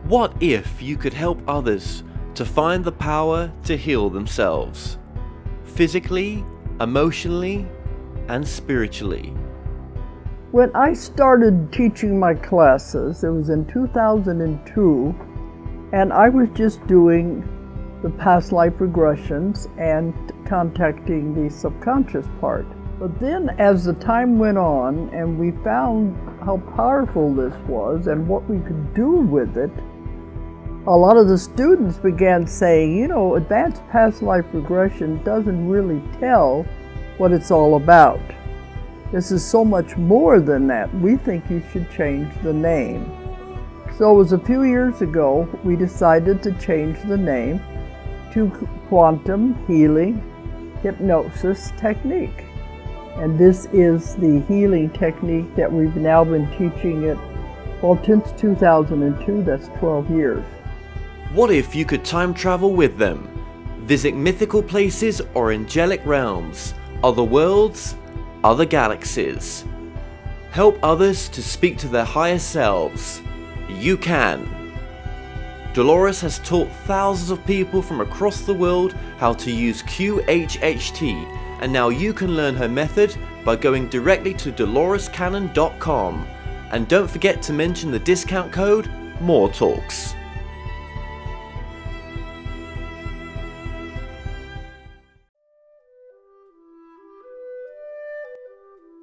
What if you could help others to find the power to heal themselves? Physically, emotionally, and spiritually. When I started teaching my classes, it was in 2002, and I was just doing the past life regressions and contacting the subconscious part. But then as the time went on and we found how powerful this was and what we could do with it, a lot of the students began saying, you know, advanced past life regression doesn't really tell what it's all about. This is so much more than that. We think you should change the name. So it was a few years ago we decided to change the name to Quantum Healing Hypnosis Technique. And this is the healing technique that we've now been teaching it, well, since 2002, that's 12 years. What if you could time travel with them? Visit mythical places or angelic realms, other worlds, other galaxies. Help others to speak to their higher selves. You can. Dolores has taught thousands of people from across the world how to use QHHT, and now you can learn her method by going directly to dolorescannon.com. And don't forget to mention the discount code MORETALKS.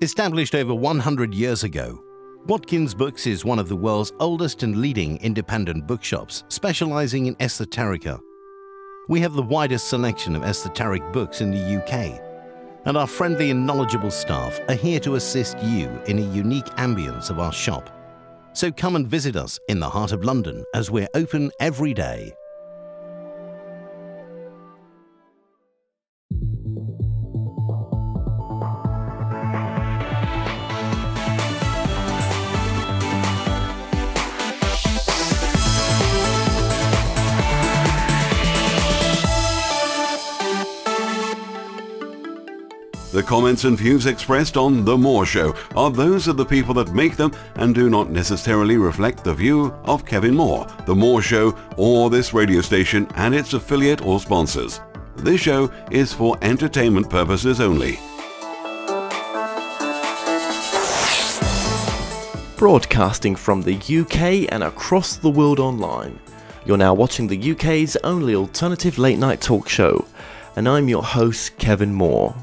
Established over 100 years ago, Watkins Books is one of the world's oldest and leading independent bookshops specializing in esoterica. We have the widest selection of esoteric books in the UK, and our friendly and knowledgeable staff are here to assist you in a unique ambience of our shop. So come and visit us in the heart of London as we're open every day. The comments and views expressed on The More Show are those of the people that make them and do not necessarily reflect the view of Kevin Moore, The More Show, or this radio station and its affiliate or sponsors. This show is for entertainment purposes only. Broadcasting from the UK and across the world online. You're now watching the UK's only alternative late night talk show, and I'm your host, Kevin Moore.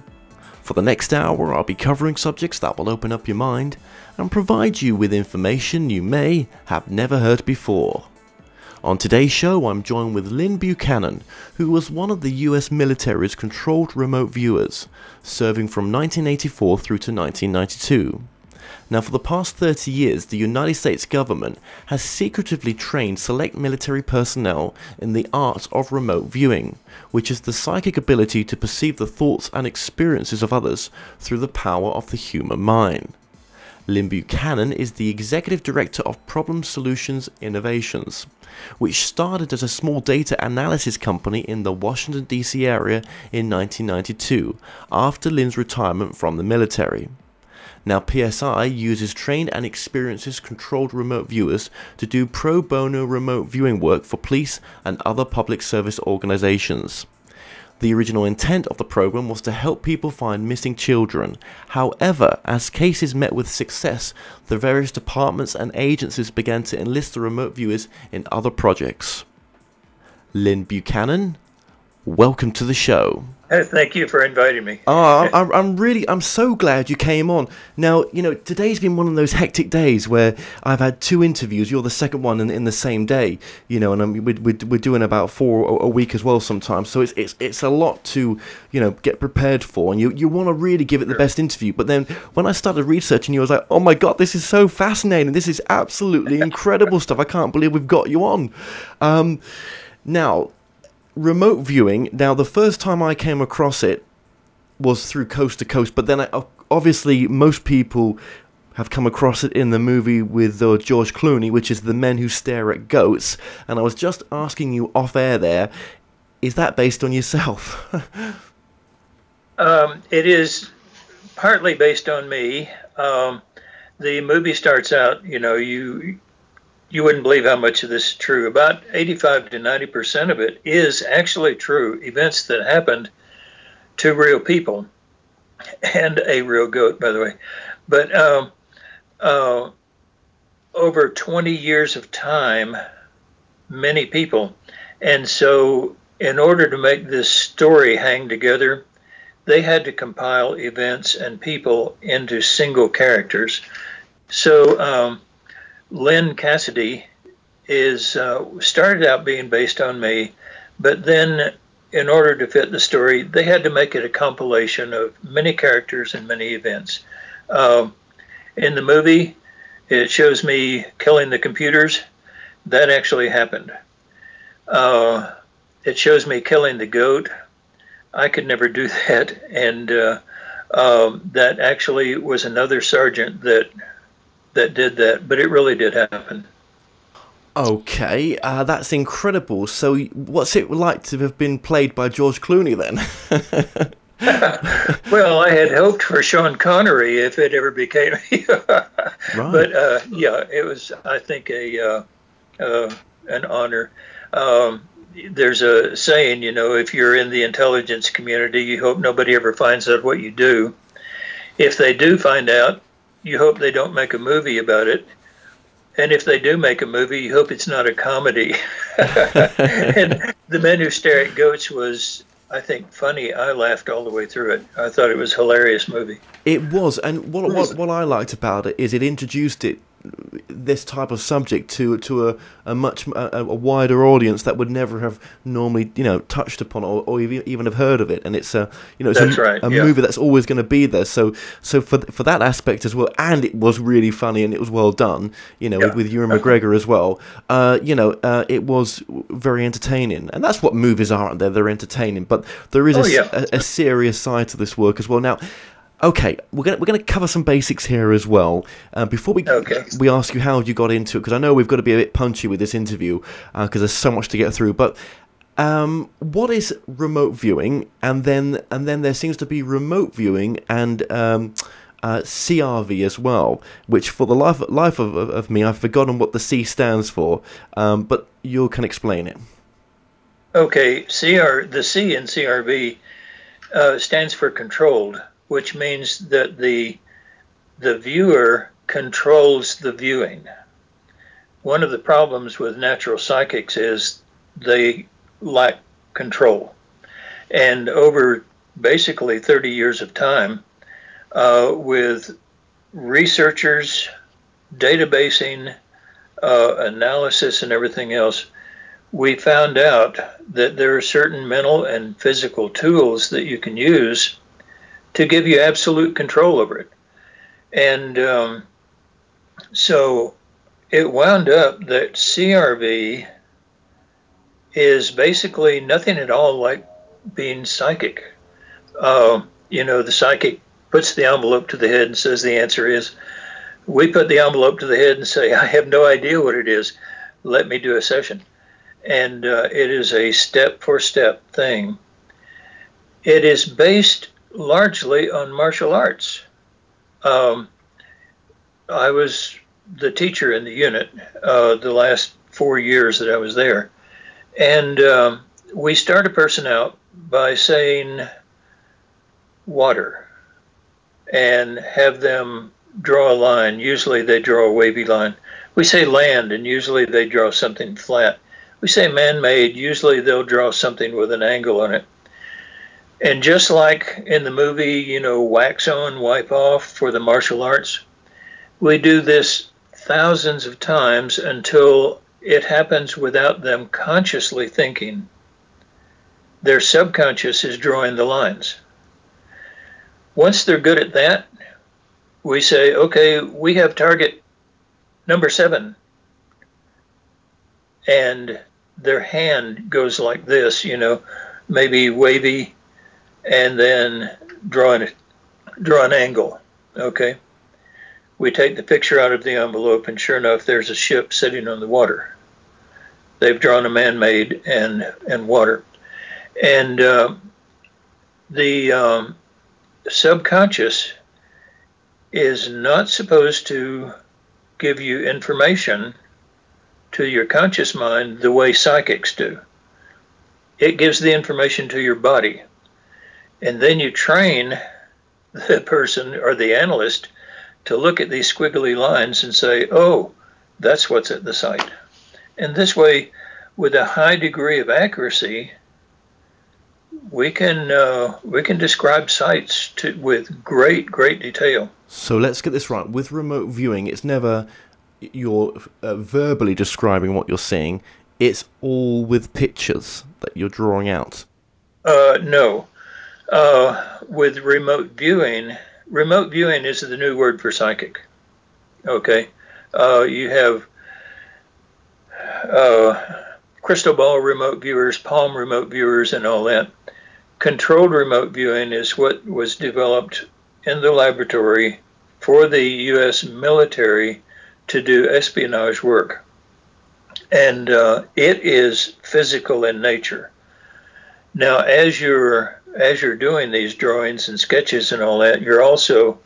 For the next hour, I'll be covering subjects that will open up your mind and provide you with information you may have never heard before. On today's show, I'm joined with Lyn Buchanan, who was one of the US military's controlled remote viewers, serving from 1984 through to 1992. Now, for the past 30 years, the United States government has secretively trained select military personnel in the art of remote viewing, which is the psychic ability to perceive the thoughts and experiences of others through the power of the human mind. Lyn Buchanan is the Executive Director of Problem Solutions Innovations, which started as a small data analysis company in the Washington, D.C. area in 1992, after Lyn's retirement from the military. Now, PSI uses trained and experienced controlled remote viewers to do pro bono remote viewing work for police and other public service organizations. The original intent of the program was to help people find missing children. However, as cases met with success, the various departments and agencies began to enlist the remote viewers in other projects. Lyn Buchanan, welcome to the show. Thank you for inviting me. I'm so glad you came on. Now, you know, today's been one of those hectic days where I've had 2 interviews. You're the second one in the same day, you know, and we're doing about 4 a week as well sometimes. So it's a lot to, you know, get prepared for, and you want to really give it the best interview. But then when I started researching you, I was like, oh my God, this is so fascinating. This is absolutely incredible stuff. I can't believe we've got you on. Now, remote viewing, now the first time I came across it was through Coast to Coast, but then obviously most people have come across it in the movie with George Clooney, which is The Men Who Stare at Goats, and I was just asking you off air there, is that based on yourself? It is partly based on me. The movie starts out, you know, you wouldn't believe how much of this is true. About 85 to 90% of it is actually true, events that happened to real people, and a real goat, by the way. But over 20 years of time, many people. And so in order to make this story hang together, they had to compile events and people into single characters. So Lyn Cassidy is started out being based on me, but then in order to fit the story, they had to make it a compilation of many characters and many events. In the movie, it shows me killing the computers. That actually happened. It shows me killing the goat. I could never do that. And that actually was another sergeant that did that, but it really did happen. Okay, that's incredible. So what's it like to have been played by George Clooney then? Well, I had hoped for Sean Connery if it ever became Right. But yeah, it was, I think, an honor. There's a saying, you know, if you're in the intelligence community, you hope nobody ever finds out what you do. If they do find out, you hope they don't make a movie about it. And if they do make a movie, you hope it's not a comedy. And The Men Who Stare at Goats was, I think, funny. I laughed all the way through it. I thought it was a hilarious movie. It was, and what I liked about it is it introduced this type of subject to a much wider audience that would never have normally, you know, touched upon or even have heard of it. And it's a movie that's always going to be there. So for that aspect as well, and it was really funny and it was well done, you know, with Ewan McGregor as well. It was very entertaining, and that's what movies are, aren't they? They're entertaining, but there is a serious side to this work as well. Now, okay, we're gonna cover some basics here as well. Before we ask you how you got into it, because I know we've got to be a bit punchy with this interview because there's so much to get through. But what is remote viewing? And then there seems to be remote viewing and CRV as well, which for the life of me, I've forgotten what the C stands for. But you can explain it. Okay, the C in CRV stands for controlled, which means that the viewer controls the viewing. One of the problems with natural psychics is they lack control. And over basically 30 years of time, with researchers, databasing, analysis, and everything else, we found out that there are certain mental and physical tools that you can use to give you absolute control over it. And so it wound up that CRV is basically nothing at all like being psychic. The psychic puts the envelope to the head and says the answer is. We put the envelope to the head and say, I have no idea what it is. Let me do a session. And it is a step-for-step thing. It is based largely on martial arts. I was the teacher in the unit the last 4 years that I was there. And we start a person out by saying water and have them draw a line. Usually they draw a wavy line. We say land, and usually they draw something flat. We say man-made, usually they'll draw something with an angle on it. And just like in the movie, wax on, wipe off for the martial arts, we do this thousands of times until it happens without them consciously thinking. Their subconscious is drawing the lines. Once they're good at that, we say, okay, we have target number 7. And their hand goes like this, maybe wavy, and then draw an angle, okay? We take the picture out of the envelope, and sure enough, there's a ship sitting on the water. They've drawn a man-made and water. And the subconscious is not supposed to give you information to your conscious mind the way psychics do. It gives the information to your body. And then you train the person or the analyst to look at these squiggly lines and say, oh, that's what's at the site. And this way, with a high degree of accuracy, we can describe sites with great detail. So let's get this right. With remote viewing, it's never you're verbally describing what you're seeing. It's all with pictures that you're drawing out. No. With remote viewing is the new word for psychic. Okay. You have crystal ball remote viewers, palm remote viewers, and all that. Controlled remote viewing is what was developed in the laboratory for the U.S. military to do espionage work. And it is physical in nature. Now, as you're doing these drawings and sketches and all that, you're also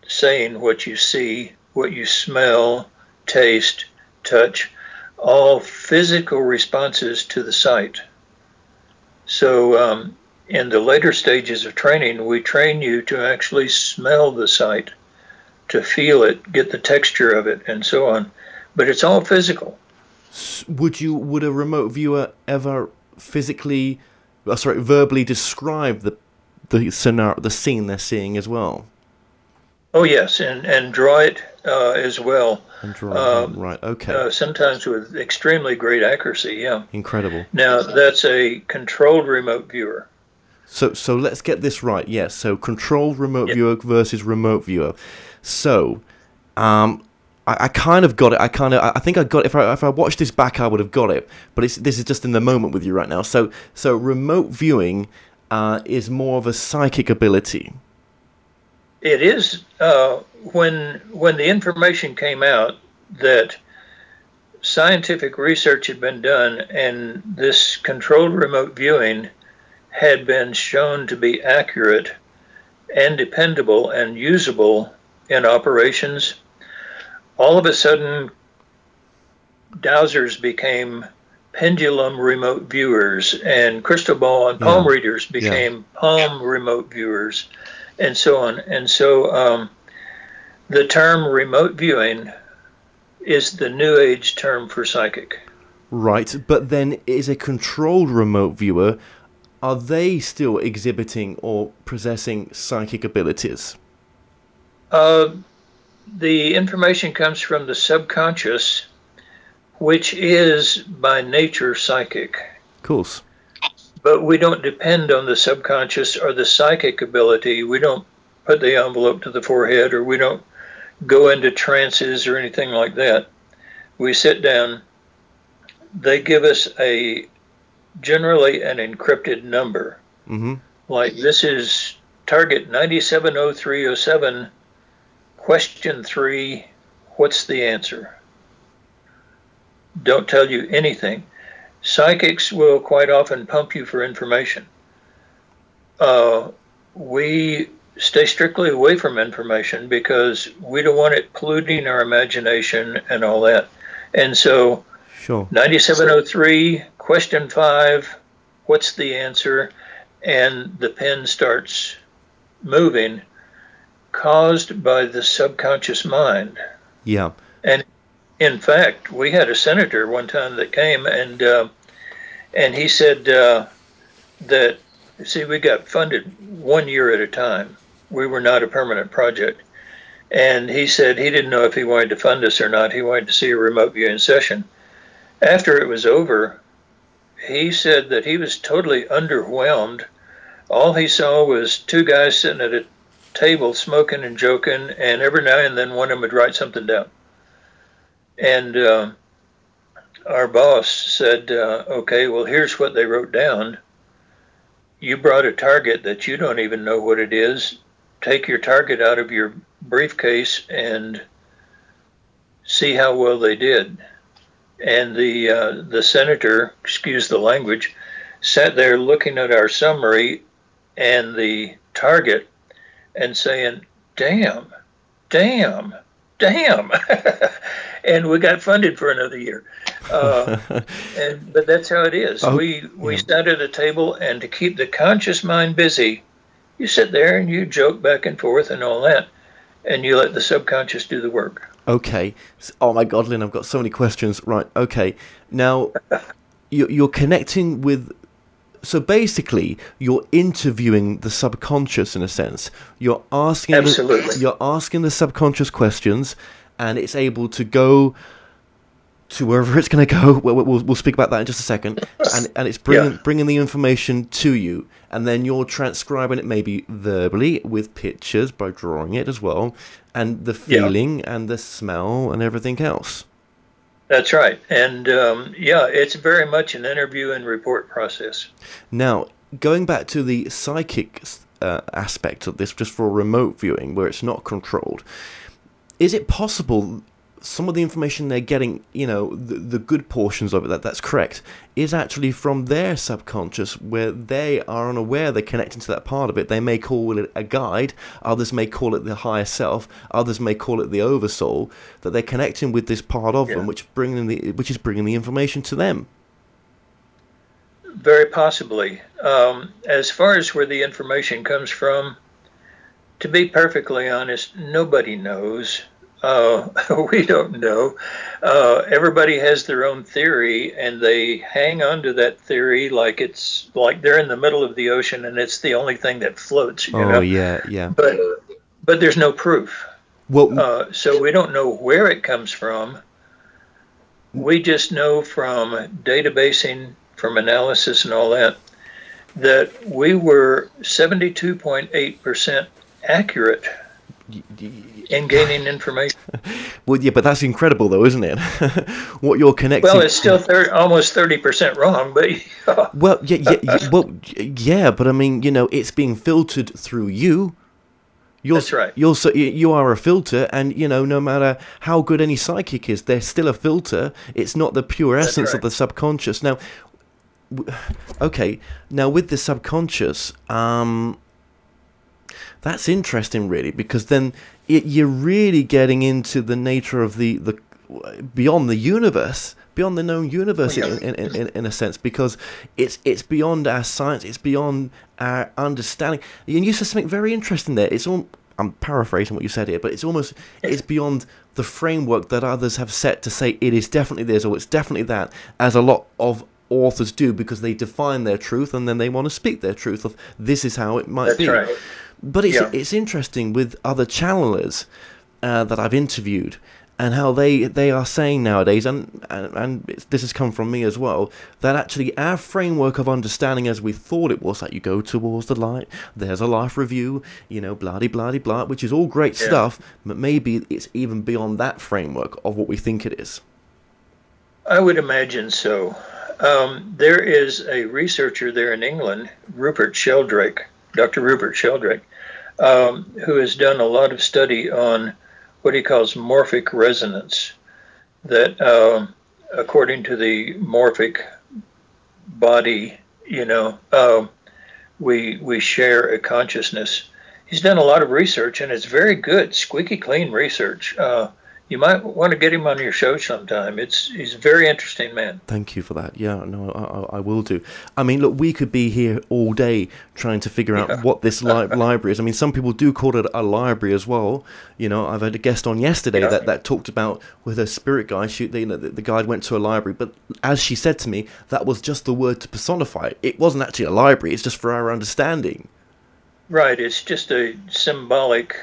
saying what you see, what you smell, taste, touch, all physical responses to the site. So in the later stages of training, we train you to actually smell the site, to feel it, get the texture of it, and so on. But it's all physical. Would a remote viewer ever verbally describe the scenario, the scene they're seeing as well? Oh yes, and draw it as well. And draw it, right? Okay. Sometimes with extremely great accuracy. Yeah. Incredible. Now that's a controlled remote viewer. So let's get this right. Yes. So controlled remote viewer versus remote viewer. So, I kind of got it. I think I got it. If I watched this back, I would have got it. But this is just in the moment with you right now. So remote viewing is more of a psychic ability. It is. When the information came out that scientific research had been done and this controlled remote viewing had been shown to be accurate and dependable and usable in operations, all of a sudden dowsers became pendulum remote viewers, and crystal ball and palm readers became palm remote viewers, and so on. And so the term remote viewing is the new age term for psychic. Right, but then is a controlled remote viewer, are they still exhibiting or possessing psychic abilities? The information comes from the subconscious, which is by nature psychic. Of course. But we don't depend on the subconscious or the psychic ability. We don't put the envelope to the forehead, or we don't go into trances or anything like that. We sit down. They give us generally an encrypted number. Mm-hmm. Like, this is target 970307. Question 3, what's the answer? Don't tell you anything. Psychics will quite often pump you for information. We stay strictly away from information because we don't want it polluting our imagination and all that. And so, sure. 9703, question 5, what's the answer? And the pen starts moving, caused by the subconscious mind. Yeah. And in fact, we had a senator one time that came, and he said that, see, we got funded 1 year at a time. We were not a permanent project. And he said he didn't know if he wanted to fund us or not. He wanted to see a remote viewing session. After it was over, he said that he was totally underwhelmed. All he saw was two guys sitting at a table smoking and joking, and every now and then one of them would write something down. And our boss said, okay, well, here's what they wrote down. You brought a target that you don't even know what it is. Take your target out of your briefcase and see how well they did. And the senator, excuse the language, sat there looking at our summary and the target and saying, damn, damn. And we got funded for another year. But that's how it is. Oh, we sat at a table, and to keep the conscious mind busy, you sit there and you joke back and forth and all that, and you let the subconscious do the work. Okay. Oh my God, Lyn, I've got so many questions. Right. Okay. Now, you're connecting with. So basically, you're interviewing the subconscious in a sense. You're asking. Absolutely. You're asking the subconscious questions, and it's able to go to wherever it's going to go. We'll speak about that in just a second. And it's bringing the information to you, and then you're transcribing it maybe verbally with pictures by drawing it as well, and the feeling and the smell and everything else. That's right. And it's very much an interview and report process. Now, going back to the psychic aspect of this, just for remote viewing where it's not controlled, is it possible some of the information they're getting, the good portions of it, that's correct, is actually from their subconscious, where they are unaware they're connecting to that part of it? They may call it a guide, others may call it the higher self, others may call it the oversoul, that they're connecting with this part of them, which is bringing the information to them. Very possibly. As far as where the information comes from, to be perfectly honest, nobody knows. We don't know. Everybody has their own theory, and they hang on to that theory like it's like they're in the middle of the ocean and it's the only thing that floats. You know? Yeah. But there's no proof. Well, so we don't know where it comes from. We just know from databasing, from analysis and all that, that we were 72.8% accurate in gaining information. Well, yeah, but that's incredible, though, isn't it? What you're connecting. Well, it's still almost 30% wrong, but well, yeah, but I mean, it's being filtered through you. That's right. You are a filter, and no matter how good any psychic is, they're still a filter. It's not the pure essence of the subconscious. Now, okay, now with the subconscious, that's interesting, really, because then you're really getting into the nature of the beyond the universe, beyond the known universe, in a sense, because it's beyond our science, it's beyond our understanding. And you said something very interesting there. I'm paraphrasing what you said here, but it's beyond the framework that others have set to say it is definitely this or it's definitely that, as a lot of authors do, because they define their truth and then they want to speak their truth of this is how it might be. Right. But it's interesting with other channelers that I've interviewed, and how they are saying nowadays, and this has come from me as well, that actually our framework of understanding as we thought it was, that you go towards the light, there's a life review, blah-de-blah-de-blah, which is all great stuff, but maybe it's even beyond that framework of what we think it is. I would imagine so. There is a researcher there in England, Dr. Rupert Sheldrake, who has done a lot of study on what he calls morphic resonance, that according to the morphic body, we share a consciousness. He's done a lot of research, and it's very good, squeaky clean research. You might want to get him on your show sometime. He's a very interesting man. Thank you for that. Yeah, no, I will do. I mean, look, we could be here all day trying to figure out what this library is. I mean, some people do call it a library as well. I've had a guest on yesterday that talked about with a spirit guide. The guide went to a library, but as she said to me, that was just the word to personify it. It wasn't actually a library. It's just for our understanding. Right. It's just a symbolic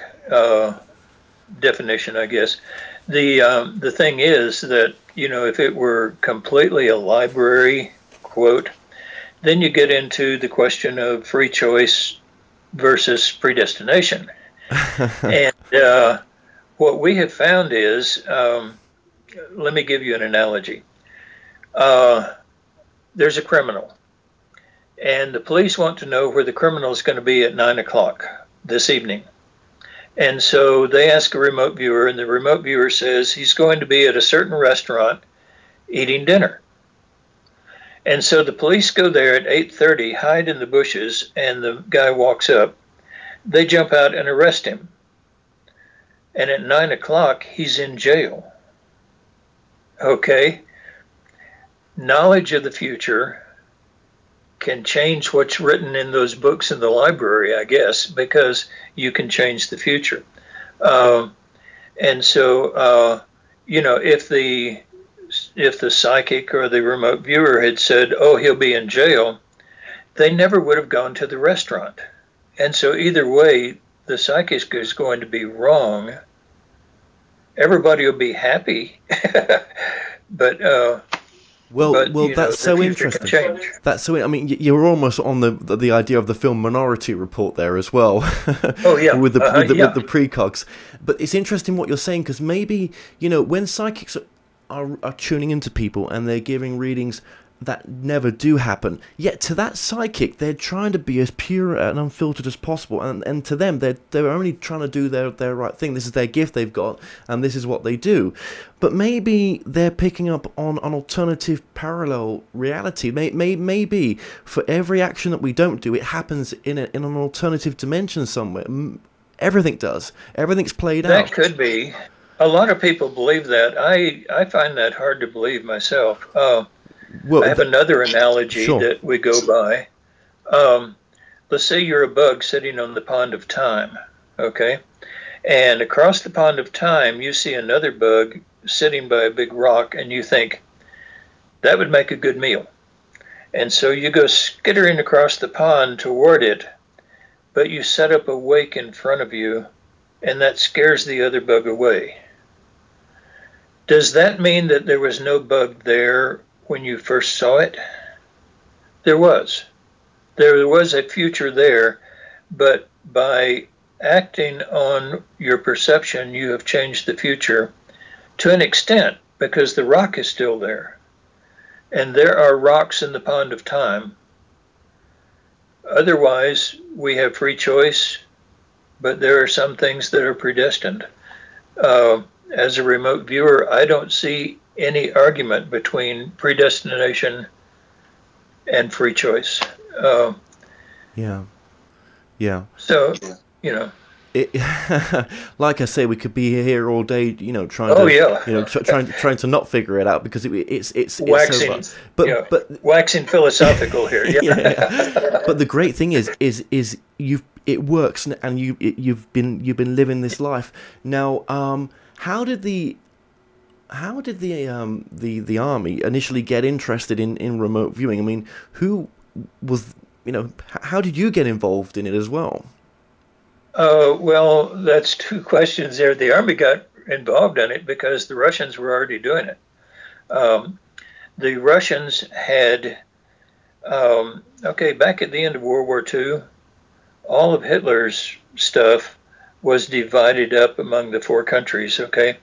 definition, I guess. The thing is that, if it were completely a library, quote, then you get into the question of free choice versus predestination. And what we have found is, let me give you an analogy. There's a criminal, and the police want to know where the criminal is going to be at 9 o'clock this evening. And so they ask a remote viewer, and the remote viewer says he's going to be at a certain restaurant eating dinner. And so the police go there at 8:30, hide in the bushes, and the guy walks up. They jump out and arrest him. and at 9 o'clock he's in jail. Okay? Knowledge of the future can change what's written in those books in the library, I guess, because you can change the future. And so, you know, if the psychic or the remote viewer had said, oh, he'll be in jail, they never would have gone to the restaurant. And so either way, the psychic is going to be wrong. Everybody will be happy, but that's so interesting. That's so. I mean, you're almost on the idea of the film Minority Report there as well. Oh yeah, with the precogs. But it's interesting what you're saying, because maybe, you know, when psychics are tuning into people and they're giving readings that never do happen, yet to that psychic they're trying to be as pure and unfiltered as possible, and to them they're only trying to do their right thing. This is their gift they've got, and this is what they do. But maybe they're picking up on an alternative parallel reality. Maybe for every action that we don't do, it happens in an alternative dimension somewhere. Everything does. Everything's played out. That could be. A lot of people believe that. I find that hard to believe myself. I have another analogy that we go by. Let's say you're a bug sitting on the pond of time, okay? And across the pond of time, you see another bug sitting by a big rock, and you think, that would make a good meal. And so you go skittering across the pond toward it, but you set up a wake in front of you, and that scares the other bug away. Does that mean that there was no bug there when you first saw it? There was. There was a future there, but by acting on your perception, you have changed the future to an extent, because the rock is still there. And there are rocks in the pond of time. Otherwise, we have free choice, but there are some things that are predestined. As a remote viewer, I don't see any argument between predestination and free choice. Yeah. So, you know, like I say, we could be here all day, you know, trying to not figure it out, because it's waxing, so much. But waxing philosophical here. Yeah. But the great thing is it works, and you've been living this life now. How did the army initially get interested in remote viewing? I mean, who was, you know, how did you get involved in it as well? Well, that's two questions there. The Army got involved in it because the Russians were already doing it. The Russians had, back at the end of World War II, all of Hitler's stuff was divided up among the four countries, okay?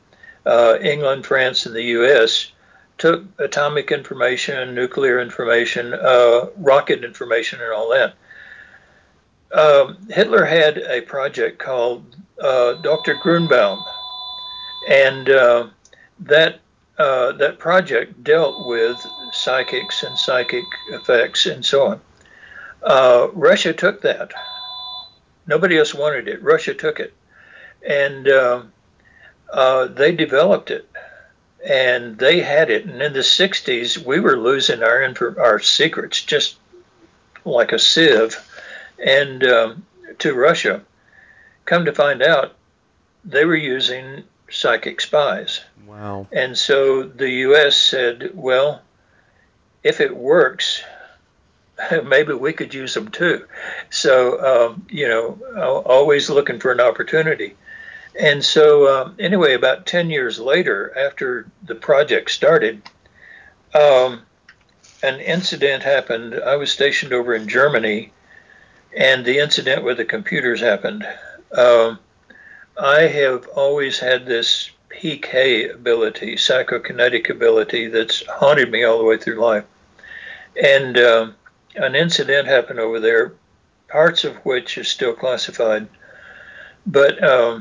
England, France, and the U.S. took atomic information, nuclear information, rocket information, and all that. Hitler had a project called Dr. Grunbaum, and that project dealt with psychics and psychic effects and so on. Russia took that. Nobody else wanted it. Russia took it, and they developed it, and they had it. And in the 60s, we were losing our secrets just like a sieve, and to Russia. Come to find out, they were using psychic spies. Wow. And so the U.S. said, well, if it works, maybe we could use them too. So, always looking for an opportunity. And so, anyway, about 10 years later, after the project started, an incident happened. I was stationed over in Germany, and the incident with the computers happened. I have always had this PK ability, psychokinetic ability, that's haunted me all the way through life. And an incident happened over there, parts of which is still classified. But I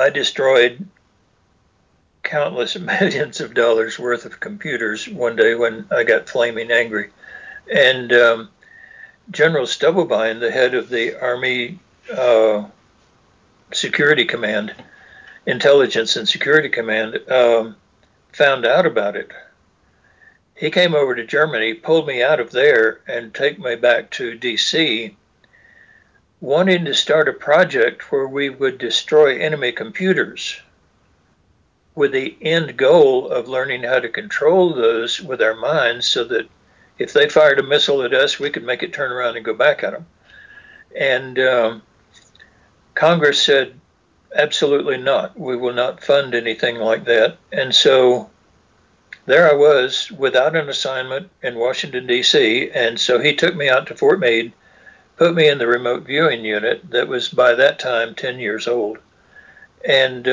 destroyed countless millions of dollars worth of computers one day when I got flaming angry. And General Stubblebine, the head of the Army Security Command, Intelligence and Security Command, found out about it. He came over to Germany, pulled me out of there, and took me back to D.C., wanting to start a project where we would destroy enemy computers with the end goal of learning how to control those with our minds so that if they fired a missile at us, we could make it turn around and go back at them. And Congress said, absolutely not. We will not fund anything like that. And so there I was without an assignment in Washington, D.C. And so he took me out to Fort Meade, put me in the remote viewing unit that was by that time 10 years old. And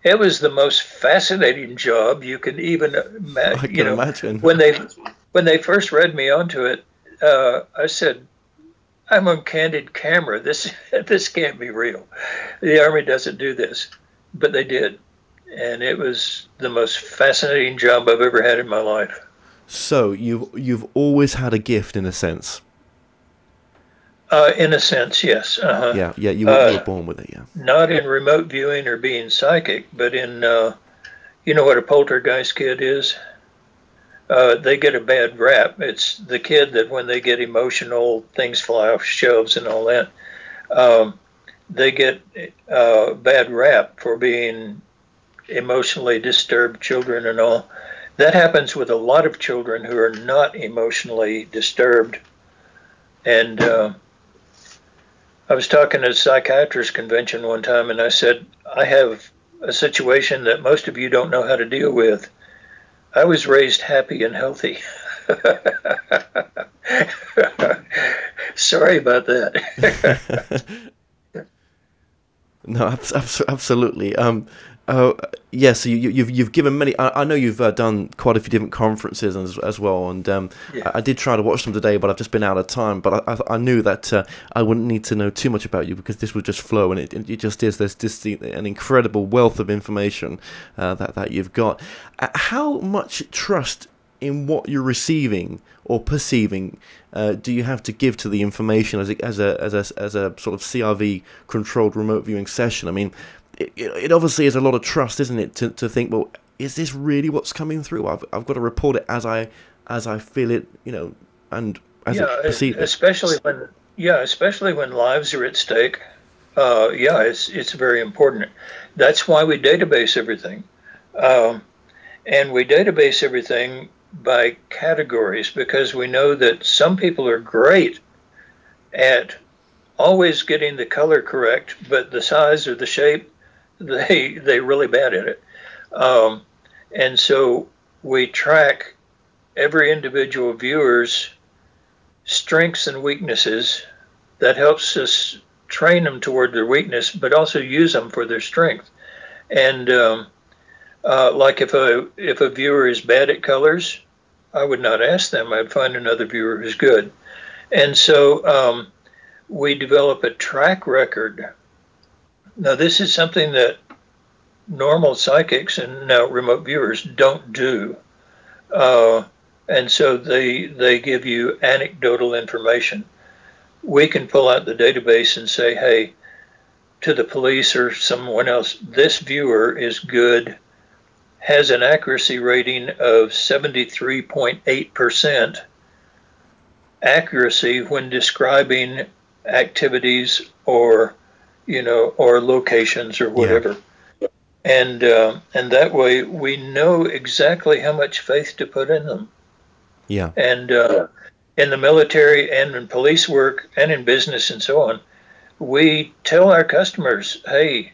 it was the most fascinating job you can even imagine. I can imagine. When they first read me onto it, I said, I'm on candid camera. This can't be real. The Army doesn't do this. But they did. And it was the most fascinating job I've ever had in my life. So you've always had a gift, in a sense. In a sense, yes. Yeah, you were born with it, yeah. Not in remote viewing or being psychic, but in, you know what a poltergeist kid is? They get a bad rap. It's the kid that when they get emotional, things fly off shelves and all that. They get a bad rap for being emotionally disturbed children and all. That happens with a lot of children who are not emotionally disturbed. And I was talking at a psychiatrist convention one time, and I said, I have a situation that most of you don't know how to deal with. I was raised happy and healthy. Sorry about that. No, absolutely. Yeah, so you've given many. I know you've done quite a few different conferences as well, and yeah. I did try to watch them today, but I've just been out of time. But I knew that I wouldn't need to know too much about you because this would just flow, and it just is. There's just an incredible wealth of information that you've got. How much trust in what you're receiving or perceiving do you have to give to the information as a sort of CRV controlled remote viewing session? I mean, it obviously is a lot of trust, isn't it, to think, well, is this really what's coming through? I've got to report it as I feel it, and as I perceive it. Especially when lives are at stake. It's very important. That's why we database everything, and we database everything by categories because we know that some people are great at always getting the color correct, but the size or the shape, they're really bad at it. And so we track every individual viewer's strengths and weaknesses. That helps us train them toward their weakness, but also use them for their strength. And like if a viewer is bad at colors, I would not ask them. I'd find another viewer who's good. And so we develop a track record. Now, this is something that normal psychics and now remote viewers don't do. And so they give you anecdotal information. We can pull out the database and say, hey, to the police or someone else, this viewer is good, has an accuracy rating of 73.8% accuracy when describing activities or locations or whatever. Yeah. And that way we know exactly how much faith to put in them. Yeah. And in the military and in police work and in business and so on, we tell our customers, hey,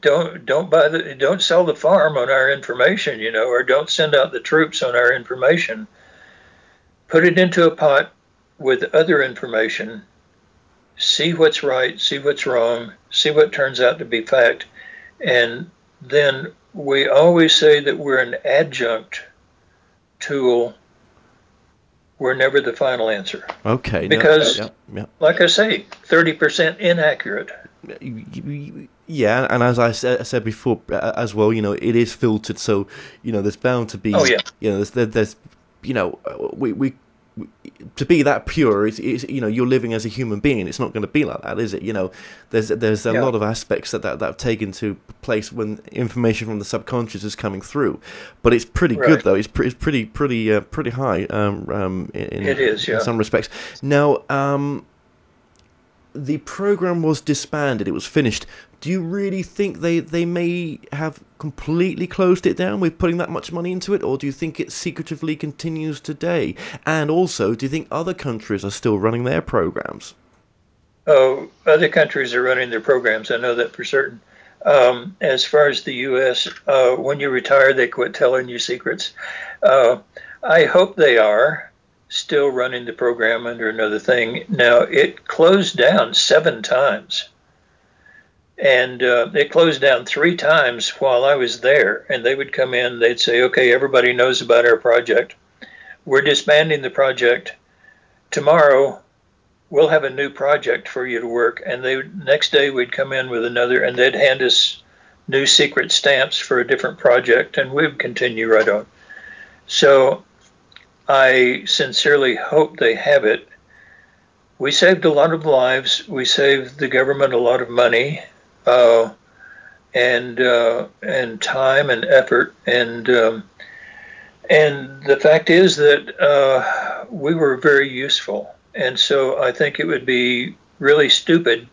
don't sell the farm on our information, or don't send out the troops on our information. Put it into a pot with other information. See what's right, see what's wrong, see what turns out to be fact. And then we always say that we're an adjunct tool. We're never the final answer. Okay. Because, like I say, 30% inaccurate. Yeah, and as I said before as well, it is filtered, so there's bound to be. Oh yeah. There's we to be that pure is, you know, you're living as a human being. It's not going to be like that, is it? You know, there's a lot of aspects that have taken to place when information from the subconscious is coming through, but it's pretty good though. It's pretty high. It is, in some respects. Now, the program was disbanded. It was finished. Do you really think they may have completely closed it down with putting that much money into it, or do you think it secretively continues today? And also, do you think other countries are still running their programs? Oh, other countries are running their programs. I know that for certain. As far as the U.S., when you retire, they quit telling you secrets. I hope they are still running the program under another thing. Now, it closed down 7 times. And it closed down 3 times while I was there. And they would come in, they'd say, okay, everybody knows about our project. We're disbanding the project. Tomorrow, we'll have a new project for you to work. And next day we'd come in with another, and they'd hand us new secret stamps for a different project, and we'd continue right on. So I sincerely hope they have it. We saved a lot of lives. We saved the government a lot of money. And time and effort, and the fact is that we were very useful, and so I think it would be really stupid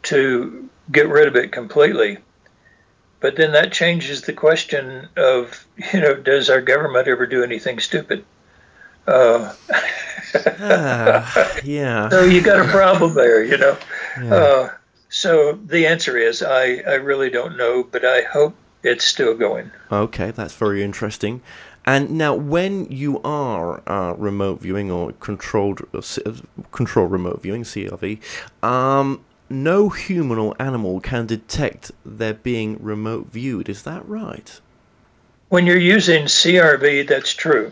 to get rid of it completely. But then that changes the question of, you know, does our government ever do anything stupid? Yeah. So you got a problem there, you know. Yeah. So the answer is I really don't know, but I hope it's still going. Okay, that's very interesting. And now, when you are remote viewing or controlled remote viewing, CRV, no human or animal can detect they're being remote viewed. Is that right? When you're using CRV, that's true.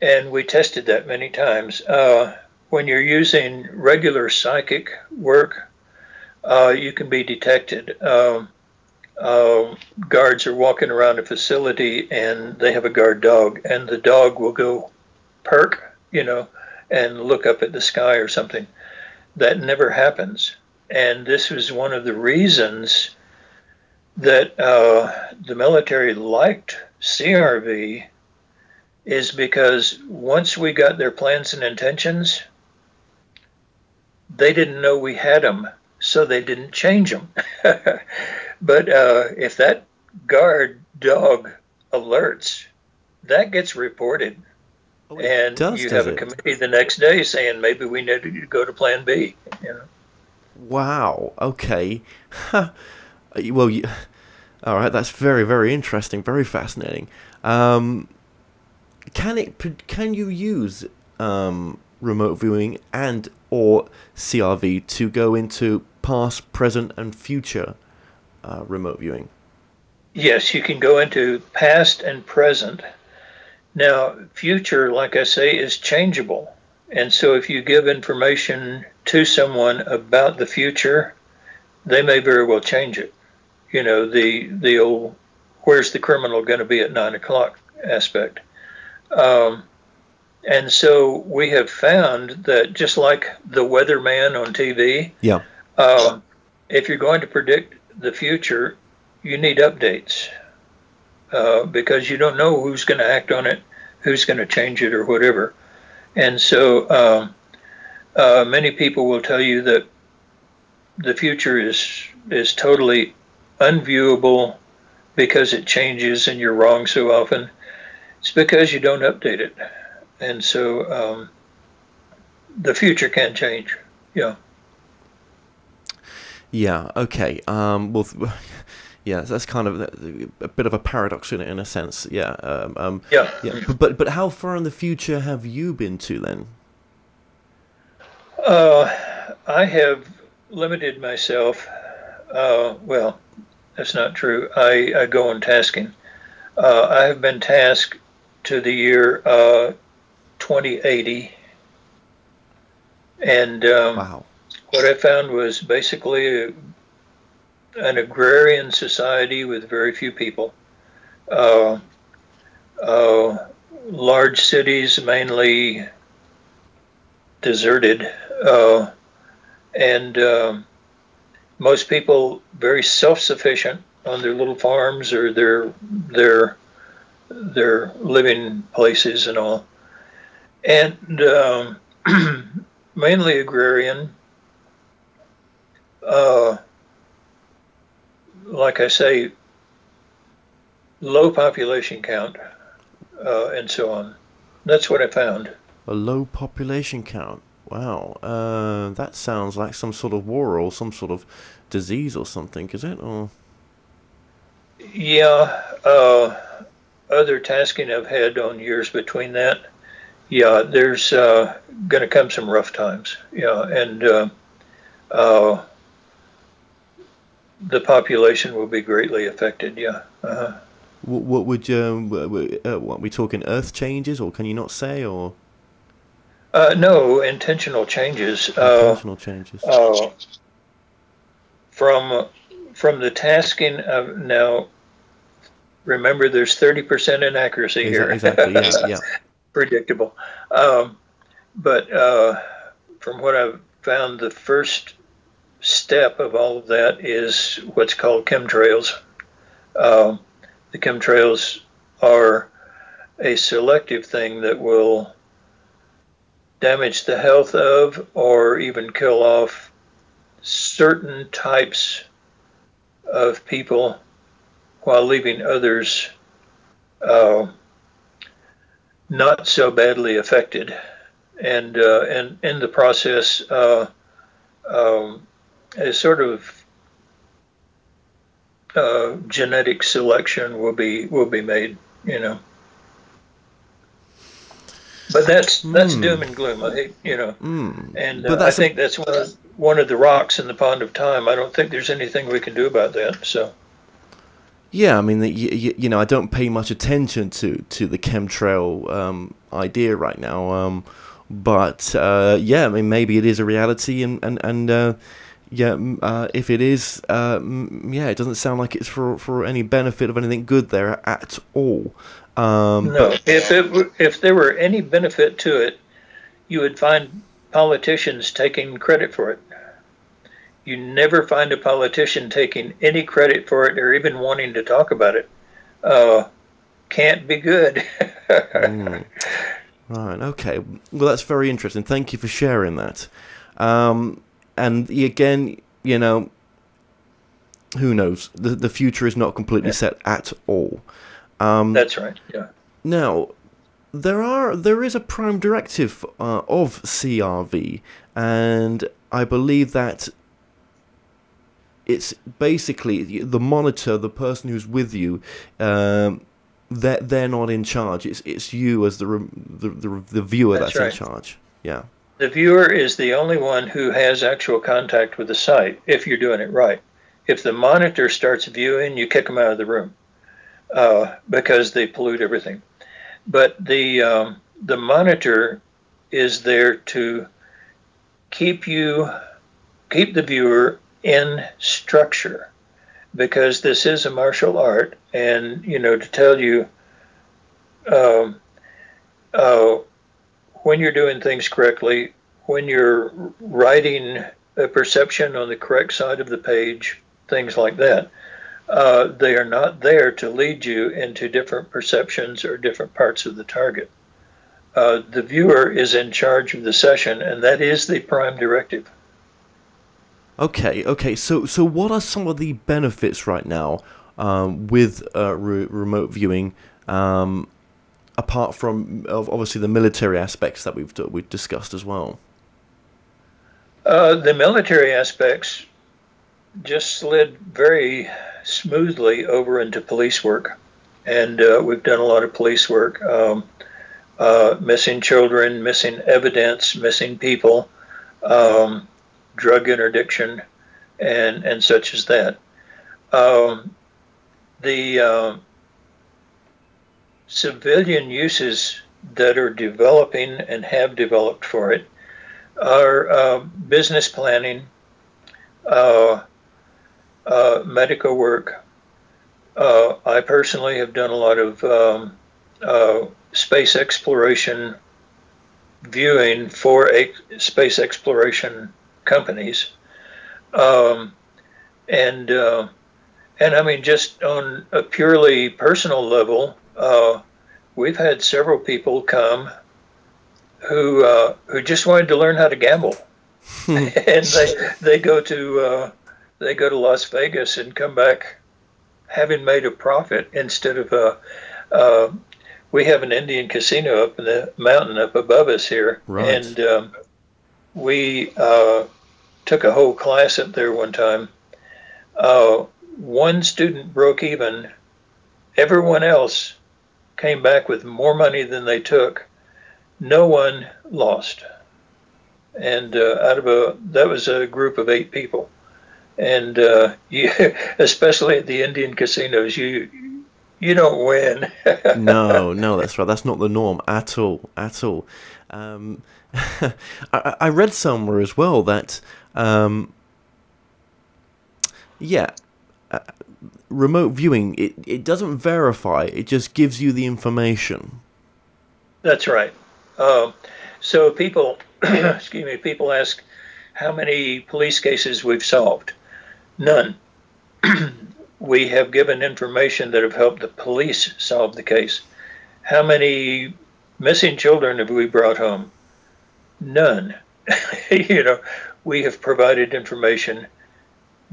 And we tested that many times. When you're using regular psychic work, you can be detected. Guards are walking around a facility and they have a guard dog, and the dog will go perk, you know, and look up at the sky or something. That never happens. And this was one of the reasons that the military liked CRV, is because once we got their plans and intentions, they didn't know we had them. So they didn't change them. But if that guard dog alerts, that gets reported. Oh, and you have a committee the next day saying maybe we need to go to plan B. You know? Wow. Okay. Well, all right. That's very, very interesting. Very fascinating. Can you use remote viewing and or CRV to go into past, present, and future remote viewing? Yes, you can go into past and present. Now, future, like I say, is changeable. And so if you give information to someone about the future, they may very well change it. You know, the old, where's the criminal going to be at 9 o'clock aspect. And so we have found that just like the weatherman on TV, if you're going to predict the future, you need updates because you don't know who's going to act on it, who's going to change it or whatever. And so many people will tell you that the future is totally unviewable because it changes and you're wrong so often. It's because you don't update it. And so the future can change. Yeah. Yeah. Okay. Well, yeah, that's kind of a bit of a paradox in a sense. Yeah. Yeah. But how far in the future have you been to then? I have limited myself. Well, that's not true. I go on tasking. I have been tasked to the year 2080, and wow. What I found was basically an agrarian society with very few people, large cities, mainly deserted, and most people very self-sufficient on their little farms or their living places and all, and mainly agrarian. Like I say, low population count, and so on. That's what I found. A low population count. Wow. That sounds like some sort of war or some sort of disease or something, is it? Or yeah. Other tasking I've had on years between that. Yeah, there's going to come some rough times. Yeah, and the population will be greatly affected. Yeah. what would what are we talking? Earth changes, or can you not say? Or no, intentional changes. intentional changes. From the tasking of now. Remember, there's 30% inaccuracy here. Exactly. Yeah. Yeah. Predictable. But from what I've found, the first step of all of that is what's called chemtrails. The chemtrails are a selective thing that will damage the health of or even kill off certain types of people while leaving others not so badly affected. And in the process, a sort of genetic selection will be made, you know. But that's doom and gloom. I hate, you know, and I think that's one of the rocks in the pond of time. I don't think there's anything we can do about that. So. Yeah, I mean, you know, I don't pay much attention to the chemtrail idea right now, but yeah, I mean, maybe it is a reality, and yeah, if it is, yeah, it doesn't sound like it's for any benefit of anything good there at all. No, if there were any benefit to it, you would find politicians taking credit for it. You never find a politician taking any credit for it or even wanting to talk about it. Can't be good. Right, okay. Well, that's very interesting. Thank you for sharing that. And again, you know, who knows? The future is not completely set at all. That's right, yeah. Now, there is a prime directive of CRV, and I believe that it's basically the monitor, the person who's with you, that they're not in charge. It's you as the viewer that's right. In charge. Yeah. The viewer is the only one who has actual contact with the site if you're doing it right. If the monitor starts viewing, you kick them out of the room because they pollute everything. But the monitor is there to keep the viewer in structure, because this is a martial art, and you know, to tell you when you're doing things correctly, when you're writing a perception on the correct side of the page, things like that, they are not there to lead you into different perceptions or different parts of the target. The viewer is in charge of the session, and that is the prime directive. Okay. So what are some of the benefits right now with remote viewing, apart from obviously the military aspects that we've discussed as well? The military aspects just slid very smoothly over into police work, and we've done a lot of police work, missing children, missing evidence, missing people, drug interdiction, and such as that. The civilian uses that are developing and have developed for it are business planning, medical work. I personally have done a lot of space exploration viewing for space exploration companies. And I mean, just on a purely personal level, we've had several people come who just wanted to learn how to gamble, and they go to Las Vegas and come back having made a profit instead of we have an Indian casino up in the mountain up above us here, right. And we took a whole class up there one time. One student broke even. Everyone else came back with more money than they took. No one lost. And that was a group of 8 people. And especially at the Indian casinos, you don't win. No, that's right. That's not the norm at all. I read somewhere as well that, remote viewing, it doesn't verify, it just gives you the information. That's right. So people, excuse me, people ask how many police cases we've solved. None. We have given information that have helped the police solve the case. How many missing children have we brought home? None. We have provided information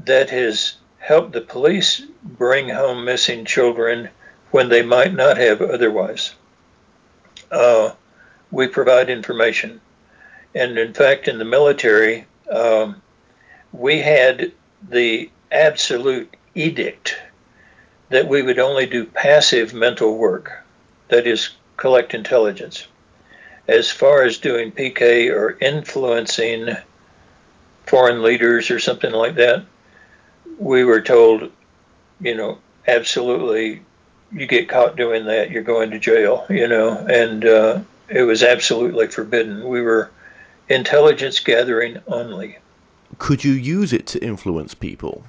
that has helped the police bring home missing children when they might not have otherwise. We provide information. And in fact, in the military, we had the absolute edict that we would only do passive mental work, that is, collect intelligence. As far as doing PK or influencing foreign leaders or something like that, we were told, absolutely, you get caught doing that, you're going to jail, and it was absolutely forbidden. We were intelligence gathering only. Could you use it to influence people?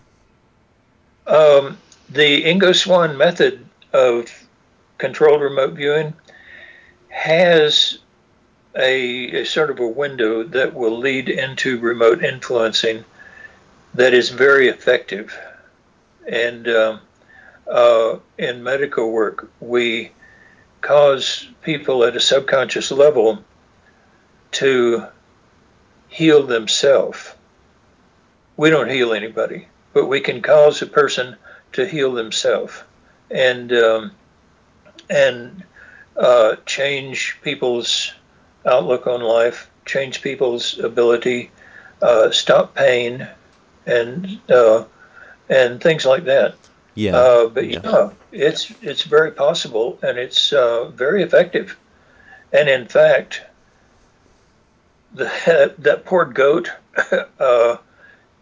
The Ingo Swann method of controlled remote viewing has a sort of a window that will lead into remote influencing that is very effective. And in medical work, we cause people at a subconscious level to heal themselves. We don't heal anybody, but we can cause a person to heal themselves and change people's outlook on life, change people's ability, stop pain, and things like that. Yeah. It's very possible, and it's very effective. And in fact, that poor goat,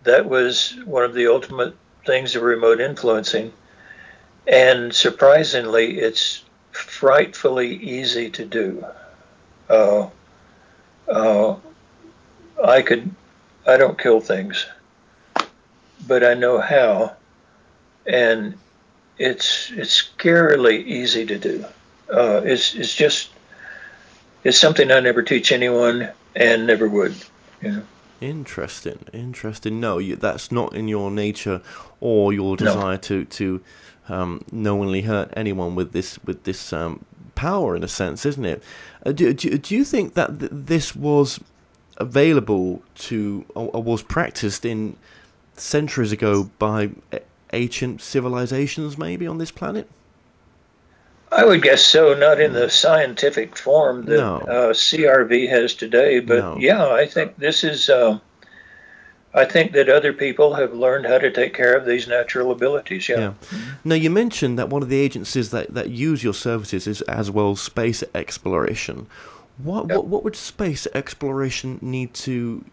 that was one of the ultimate things of remote influencing. And surprisingly, it's frightfully easy to do. I don't kill things, but I know how, and it's scarily easy to do. It's something I never teach anyone and never would. Interesting. No, that's not in your nature or your desire to knowingly hurt anyone with this power, in a sense, isn't it? Do you think that this was available to, or was practiced in centuries ago by ancient civilizations, maybe, on this planet? I would guess so, not in the scientific form that CRV has today, but yeah, I think this is, I think that other people have learned how to take care of these natural abilities, yeah. Now, you mentioned that one of the agencies that use your services is as well space exploration. What would space exploration need to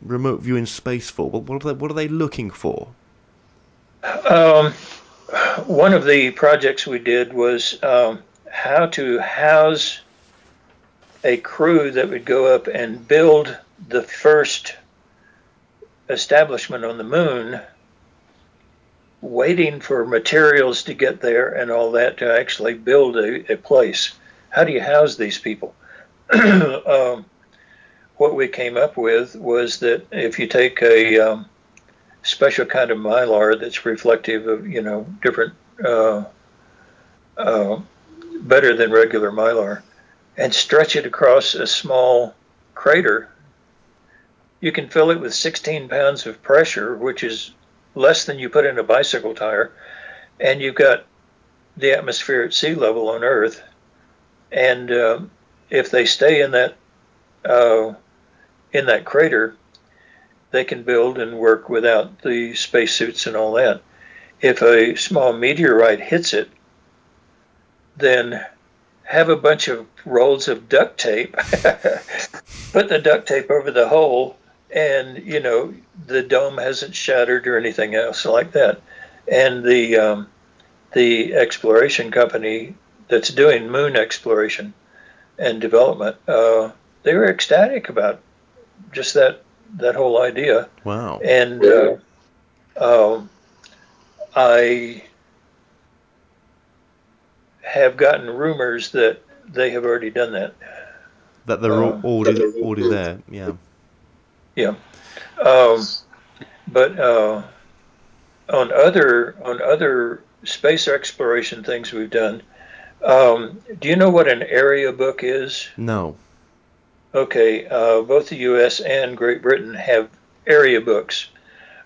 remote view in space for? What are they looking for? One of the projects we did was how to house a crew that would go up and build the first establishment on the moon, waiting for materials to get there and all that to actually build a place. how do you house these people? What we came up with was that if you take a special kind of mylar that's reflective of, different, better than regular mylar, and stretch it across a small crater, you can fill it with 16 pounds of pressure, which is less than you put in a bicycle tire, and you've got the atmosphere at sea level on Earth. And if they stay in that crater, they can build and work without the spacesuits and all that. If a small meteorite hits it, then have a bunch of rolls of duct tape, put the duct tape over the hole, and the dome hasn't shattered or anything else like that. And the exploration company that's doing moon exploration and development, they were ecstatic about just that whole idea. Wow. And I have gotten rumors that they have already done that. That they're already there. Yeah. Yeah. But on other space exploration things we've done, do you know what an area book is? No. Okay. Both the U.S. and Great Britain have area books.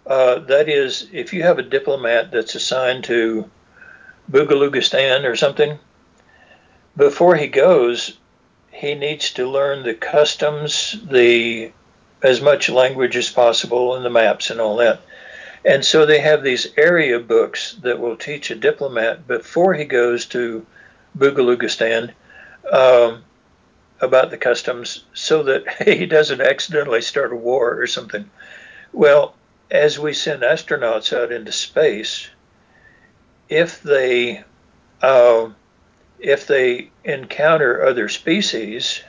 That is, if you have a diplomat that's assigned to Boogaloogistan or something, before he goes, he needs to learn the customs, as much language as possible, and the maps and all that. And so they have these area books that will teach a diplomat before he goes to Boogaloogistan about the customs, so that he doesn't accidentally start a war or something. Well, as we send astronauts out into space, if they encounter other species,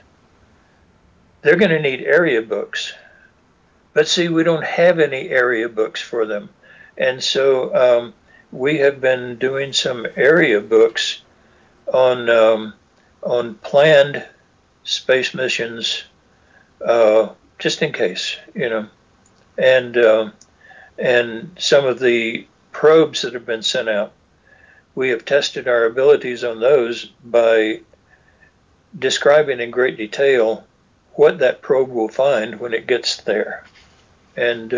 they're going to need area books. But see, we don't have any area books for them. And so we have been doing some area books on planned space missions, just in case, and some of the probes that have been sent out, we have tested our abilities on those by describing in great detail what that probe will find when it gets there. And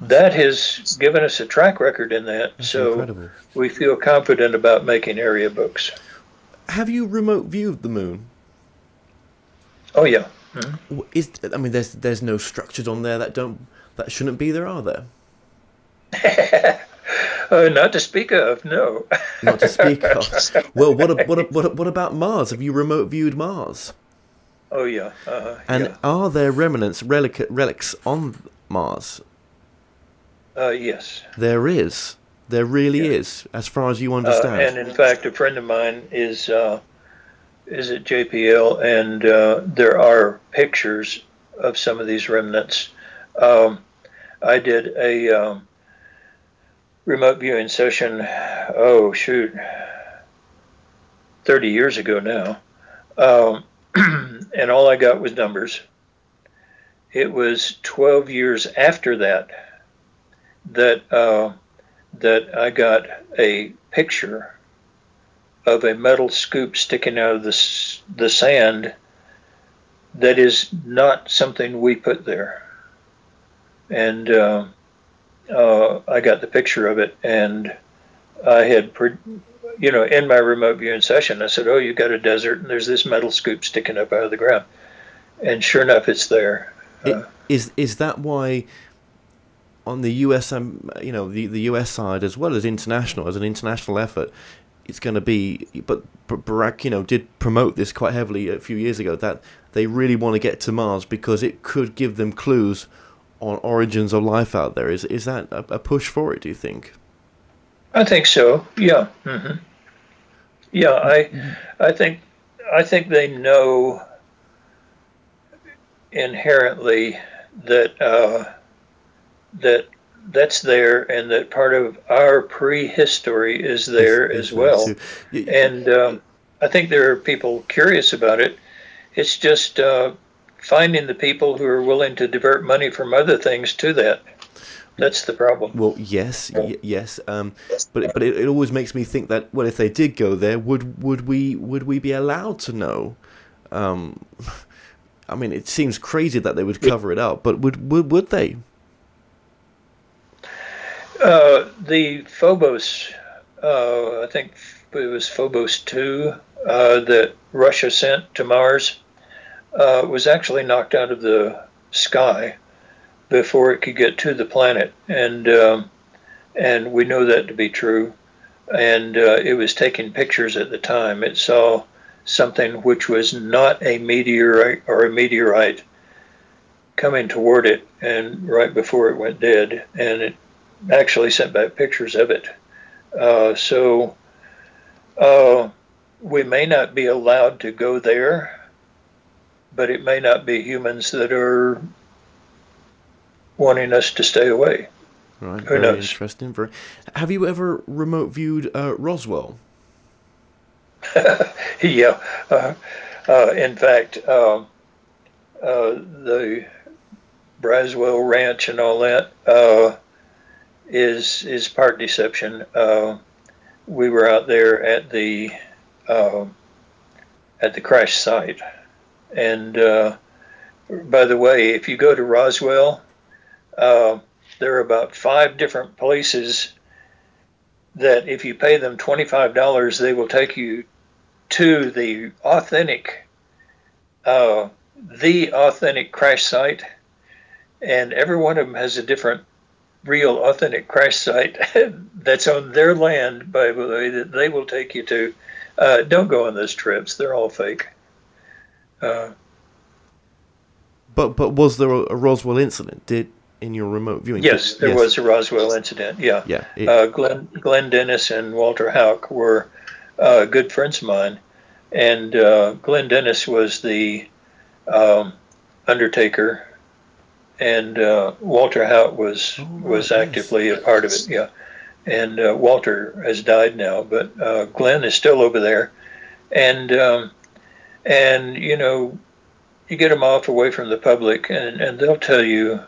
that has given us a track record in that. That's so incredible. We feel confident about making area books. Have you remote viewed the moon? Oh yeah. Mm-hmm. There's no structures on there that shouldn't be there, are there? Not to speak of, no. Not to speak of. Well, what about Mars? Have you remote viewed Mars? Oh yeah. And are there relics on Mars? Yes. There is. There really is, as far as you understand. And in fact, a friend of mine is at JPL, and there are pictures of some of these remnants. I did a remote viewing session, 30 years ago now. And all I got was numbers. It was 12 years after that I got a picture of a metal scoop sticking out of the sand that is not something we put there. And I got the picture of it, and I had, in my remote viewing session, I said, "Oh, you got a desert, and there's this metal scoop sticking up out of the ground," and sure enough, it's there. Is that why on the U.S. the U.S. side, as well as international, as an international effort, it's going to be? But Barack, did promote this quite heavily a few years ago, that they really want to get to Mars because it could give them clues on origins of life out there. Is that a push for it, do you think? I think so. Yeah. Mm-hmm. Yeah. I think they know inherently that that's there, and that part of our prehistory is there as well. And I think there are people curious about it. It's just finding the people who are willing to divert money from other things to that. That's the problem. Well, yes. But it always makes me think that, well, if they did go there, would we be allowed to know? I mean, it seems crazy that they would cover it up, but would they? The Phobos, I think it was Phobos 2, that Russia sent to Mars, was actually knocked out of the sky before it could get to the planet, and we know that to be true. And it was taking pictures at the time. It saw something which was not a meteorite or a meteorite coming toward it, and right before it went dead, and it actually sent back pictures of it. So we may not be allowed to go there, but it may not be humans that are wanting us to stay away. Right. Who Very knows? interesting. Have you ever remote viewed Roswell? Yeah. In fact, the Braswell Ranch and all that is part deception. We were out there at the crash site, and by the way, if you go to Roswell, there are about 5 different places that if you pay them $25, they will take you to the authentic crash site, and every one of them has a different real authentic crash site that's on their land, by the way, that they will take you to. Don't go on those trips. They're all fake. But was there a Roswell incident? In your remote viewing? Yes, there was a Roswell incident. Yeah. Yeah. Glenn Dennis and Walter Houck were good friends of mine, and Glenn Dennis was the undertaker, and Walter Houck was actively a part of it. Yeah, and Walter has died now, but Glenn is still over there, and you know, you get them off away from the public, and they'll tell you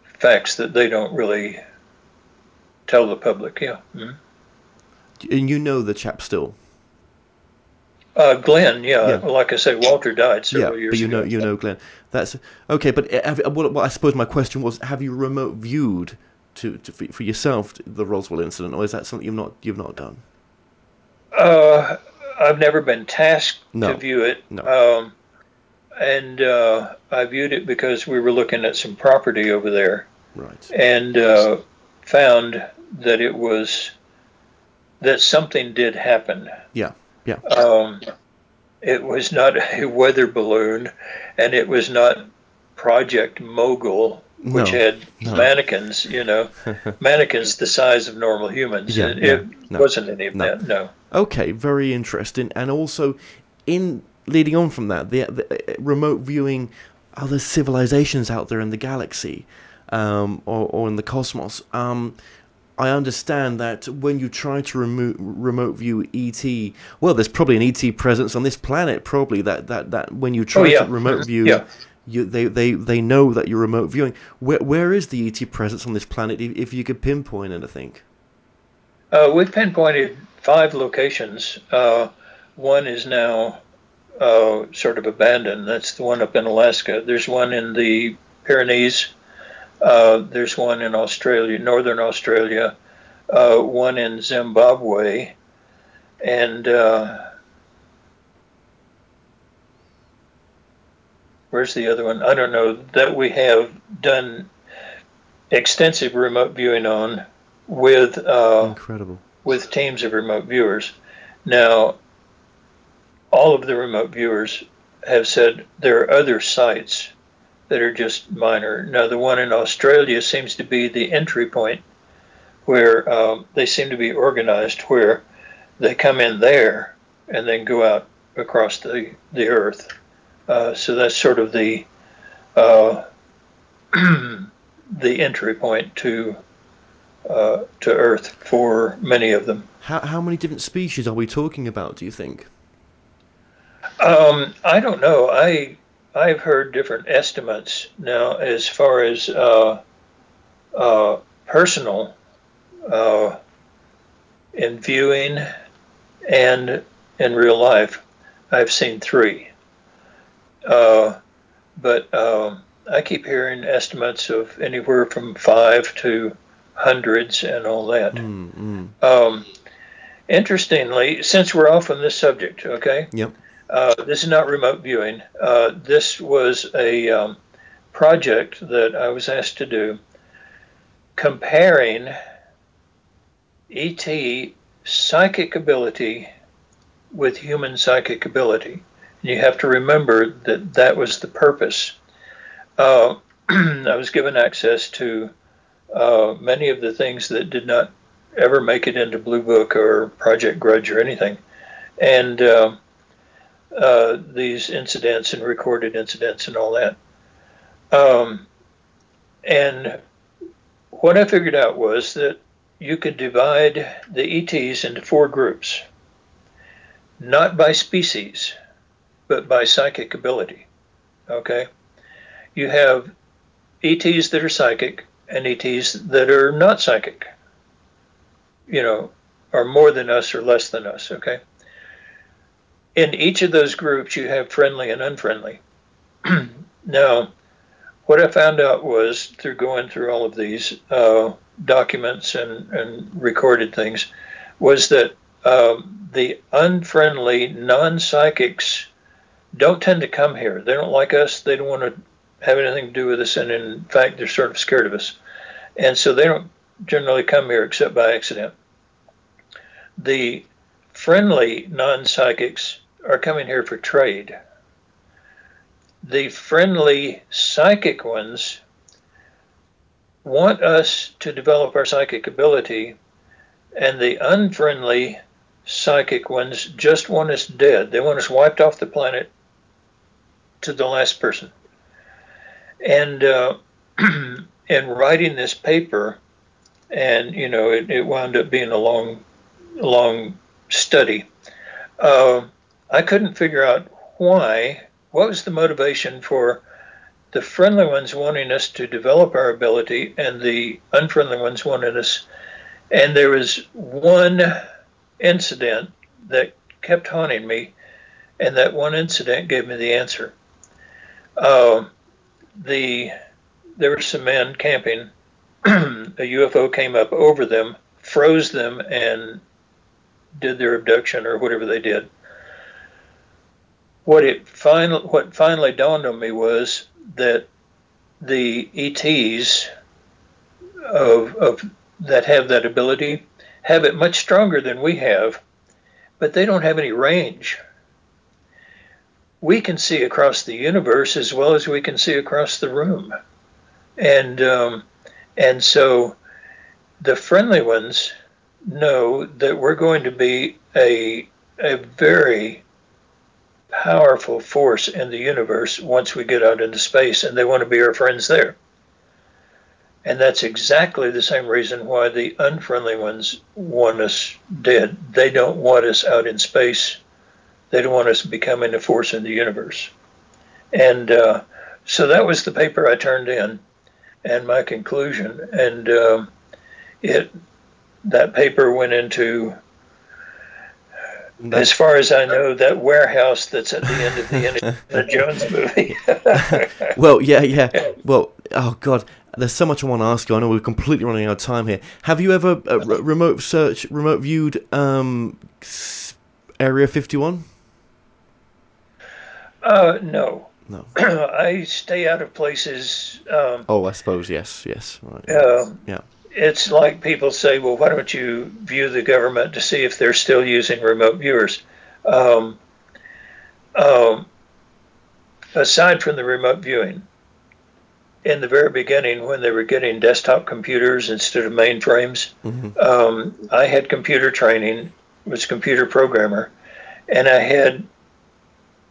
facts that they don't really tell the public. Yeah. Mm-hmm. And you know the chap still? Glenn, yeah. Like I say, Walter died several years ago. You know Glenn. That's okay. But well, I suppose my question was: have you remote viewed for yourself the Roswell incident, or is that something you've not done? I've never been tasked to view it. No. And I viewed it because we were looking at some property over there. Right. And found that that something did happen. Yeah. It was not a weather balloon, and it was not Project Mogul, which had mannequins, mannequins the size of normal humans. It wasn't any of that, no. Okay, very interesting. And also, leading on from that, the remote viewing other civilizations out there in the galaxy, or in the cosmos. I understand that when you try to remote view ET, well, there's probably an ET presence on this planet. Probably that when you try to remote view, they know that you're remote viewing. Where is the ET presence on this planet? If you could pinpoint anything. We've pinpointed 5 locations. One is now sort of abandoned. That's the one up in Alaska. There's one in the Pyrenees. There's one in Australia, northern Australia. One in Zimbabwe, and where's the other one? I don't know. That we have done extensive remote viewing on with incredible with teams of remote viewers. Now, all of the remote viewers have said there are other sites that are just minor. Now, the one in Australia seems to be the entry point, where they seem to be organized, where they come in there and then go out across the Earth. So that's sort of the the entry point to to Earth for many of them. How many different species are we talking about, do you think? I don't know. I've heard different estimates now as far as personal in viewing and in real life. I've seen 3. But I keep hearing estimates of anywhere from 5 to hundreds and all that. Interestingly, since we're off on this subject, okay? Yep. This is not remote viewing. This was a project that I was asked to do comparing ET psychic ability with human psychic ability. You have to remember that that was the purpose. I was given access to many of the things that did not ever make it into Blue Book or Project Grudge or anything. And these incidents and recorded incidents and all that. And what I figured out was that you could divide the ETs into 4 groups, not by species, but by psychic ability. Okay? You have ETs that are psychic and ETs that are not psychic, you know, are more than us or less than us. Okay? In each of those groups, you have friendly and unfriendly. Now, what I found out was, through going through all of these documents and recorded things, was that the unfriendly non-psychics don't tend to come here. They don't like us. They don't want to have anything to do with us. And in fact, they're sort of scared of us. And so they don't generally come here except by accident. The friendly non-psychics are coming here for trade. The friendly psychic ones want us to develop our psychic ability, and the unfriendly psychic ones just want us dead. They want us wiped off the planet to the last person. And in writing this paper, and you know, it wound up being a long study. I couldn't figure out what was the motivation for the friendly ones wanting us to develop our ability and the unfriendly ones wanting us. And there was one incident that kept haunting me, and that one incident gave me the answer. There were some men camping. A UFO came up over them, froze them, and did their abduction or whatever they did. What finally dawned on me was that the ETs that have that ability have it much stronger than we have, but they don't have any range. We can see across the universe as well as we can see across the room, and so the friendly ones know that we're going to be a very powerful force in the universe once we get out into space, and they want to be our friends there. And that's exactly the same reason why the unfriendly ones want us dead. They don't want us out in space. They don't want us becoming a force in the universe. And so that was the paper I turned in and my conclusion. And that paper went into, as far as I know, that warehouse that's at the end of the Indiana Jones movie. Well, yeah. Well, oh God, there's so much I want to ask you. I know we're completely running out of time here. Have you ever remote viewed Area 51? No. No. I stay out of places. I suppose yes. Right. Yeah. It's like people say, well, why don't you view the government to see if they're still using remote viewers? Aside from the remote viewing, in the very beginning, when they were getting desktop computers instead of mainframes, I had computer training, was a computer programmer, and I had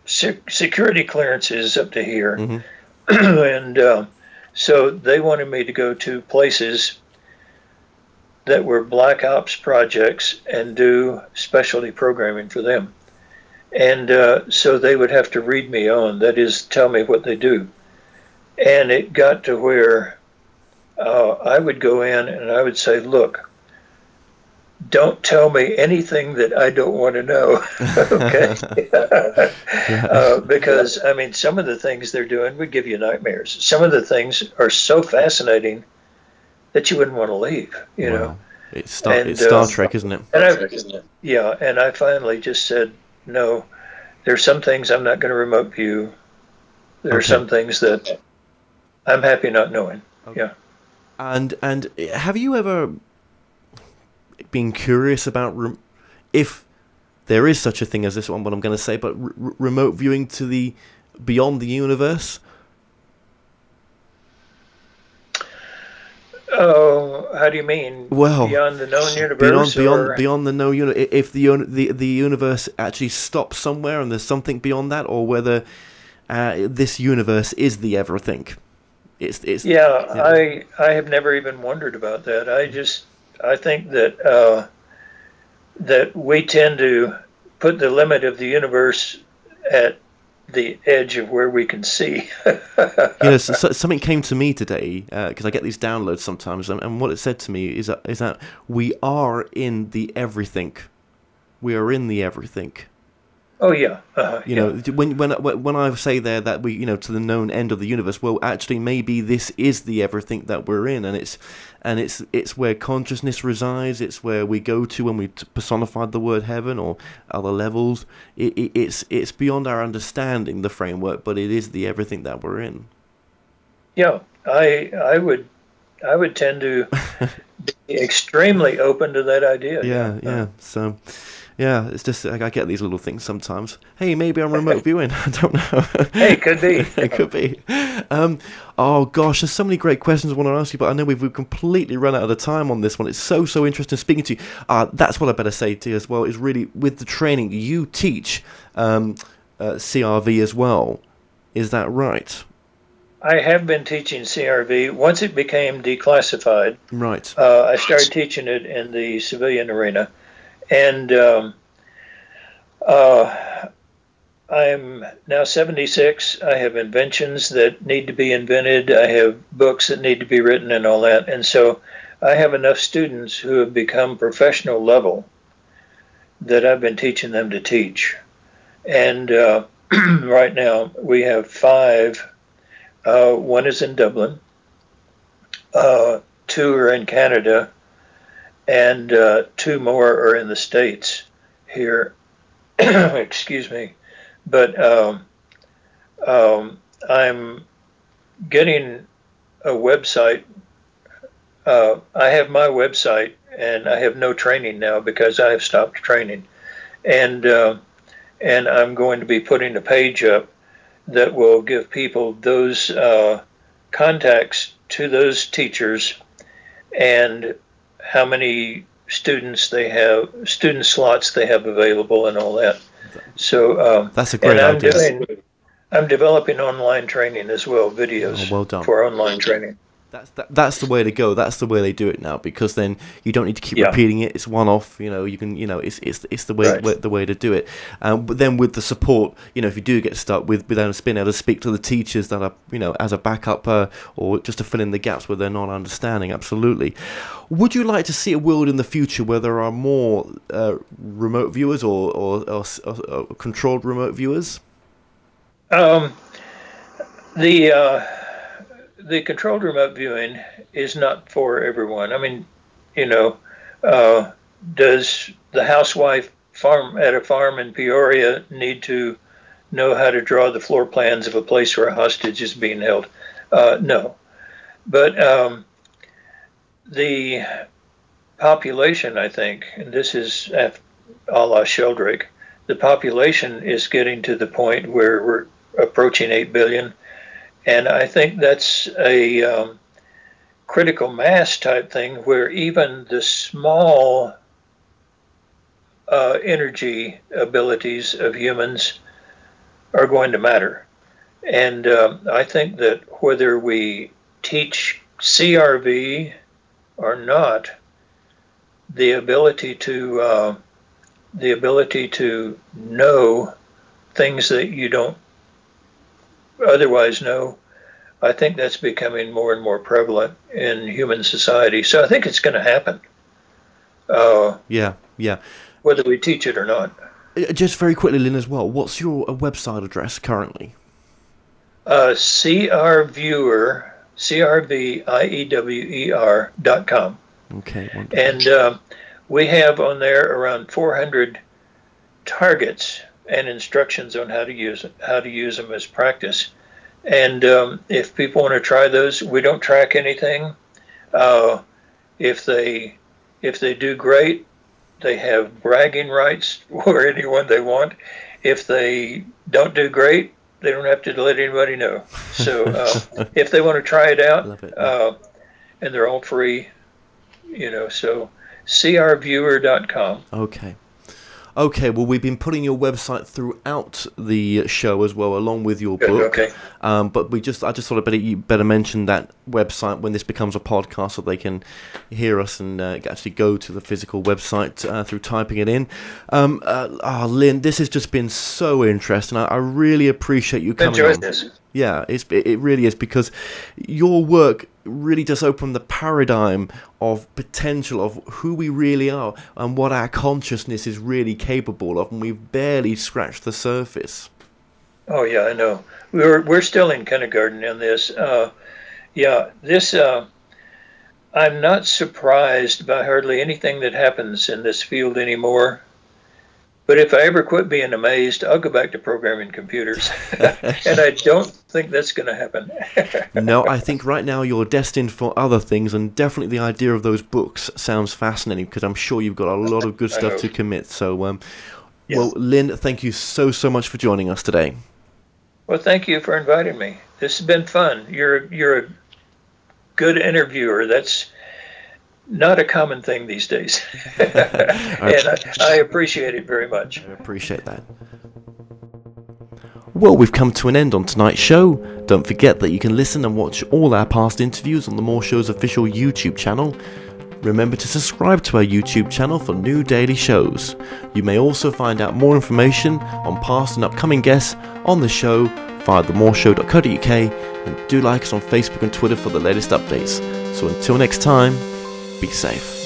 security clearances up to here. And so they wanted me to go to places that were black ops projects and do specialty programming for them. And so they would have to read me on, that is, tell me what they do. And it got to where I would go in and I would say, look, don't tell me anything that I don't want to know, okay? Because, I mean, some of the things they're doing would give you nightmares. Some of the things are so fascinating that you wouldn't want to leave, you know? It's Star Trek, isn't it? Yeah, and I finally just said, no, there's some things I'm not going to remote view. There are some things that I'm happy not knowing, yeah. And have you ever been curious about if there is such a thing as this one, what I'm going to say, but remote viewing to the beyond the universe? Oh, how do you mean? Well, beyond the known universe, beyond the known universe. If the universe actually stops somewhere and there's something beyond that, or whether this universe is the everything. It's I have never even wondered about that. I think that that we tend to put the limit of the universe at the edge of where we can see. Something came to me today because I get these downloads sometimes, and what it said to me is that we are in the everything. We are in the everything. Oh yeah. When I say there that we, to the known end of the universe, well, actually, maybe this is the everything that we're in, and it's where consciousness resides. It's where we go to when we personified the word heaven or other levels. It's beyond our understanding, the framework, but it is the everything that we're in. Yeah, I would tend to be extremely open to that idea. Yeah. So. Yeah, it's just I get these little things sometimes. Hey, maybe I'm remote viewing. I don't know. Hey, it could be. It could be. Oh gosh, there's so many great questions I want to ask you, but I know we've completely run out of time on this one. It's so interesting speaking to you. That's what I better say to you as well. Is really with the training you teach CRV as well. Is that right? I have been teaching CRV once it became declassified. Right. I started teaching it in the civilian arena. And I'm now 76. I have inventions that need to be invented. I have books that need to be written and all that. And so I have enough students who have become professional level that I've been teaching them to teach. And right now we have 5. One is in Dublin. 2 are in Canada. And 2 more are in the States here. Excuse me. But I'm getting a website. I have my website, and I have no training now because I have stopped training. And I'm going to be putting a page up that will give people those contacts to those teachers and how many student slots they have available and all that. So that's a great idea. I'm developing online training as well, videos well done. For online training. That's the way to go. That's the way they do it now, because then you don't need to keep repeating it. It's one off. You can. It's the way the way to do it. But then with the support, if you do get stuck with without being able to speak to the teachers that are as a backup or just to fill in the gaps where they're not understanding. Absolutely. Would you like to see a world in the future where there are more remote viewers or controlled remote viewers? The controlled remote viewing is not for everyone. I mean, does the housewife at a farm in Peoria need to know how to draw the floor plans of a place where a hostage is being held? No. But the population, I think, and this is a la Sheldrake, the population is getting to the point where we're approaching 8 billion. And I think that's a critical mass type thing where even the small energy abilities of humans are going to matter. And I think that whether we teach CRV or not, the ability to know things that you don't otherwise know, I think that's becoming more and more prevalent in human society. So I think it's going to happen. Yeah. Whether we teach it or not. Just very quickly, Lyn, as well, what's your website address currently? CRViewer, CRViewer.com. Okay, wonderful. And we have on there around 400 targets and instructions on how to use them as practice. And if people want to try those, we don't track anything. If they do great, they have bragging rights for anyone they want. If they don't do great, they don't have to let anybody know. So if they want to try it out, and they're all free, so crviewer.com. Okay, well, we've been putting your website throughout the show as well, along with your book. Okay. But I just thought you better mention that website when this becomes a podcast, so they can hear us and actually go to the physical website through typing it in. Lyn, this has just been so interesting. I really appreciate you coming on. Enjoyed this. Yeah, it really is, because your work really does open the paradigm of potential of who we really are and what our consciousness is really capable of, and we've barely scratched the surface. Oh yeah, I know. We're still in kindergarten in this. I'm not surprised by hardly anything that happens in this field anymore. But if I ever quit being amazed, I'll go back to programming computers. And I don't think that's going to happen. No, I think right now you're destined for other things, and definitely the idea of those books sounds fascinating, because I'm sure you've got a lot of good stuff to commit. So, yes. Well, Lyn, thank you so much for joining us today. Well, thank you for inviting me. This has been fun. You're a good interviewer. That's not a common thing these days. And I appreciate it very much. I appreciate that. Well, we've come to an end on tonight's show. Don't forget that you can listen and watch all our past interviews on the More Show's official YouTube channel. Remember to subscribe to our YouTube channel for new daily shows. You may also find out more information on past and upcoming guests on the show via themoreshow.co.uk, and do like us on Facebook and Twitter for the latest updates. So until next time, be safe.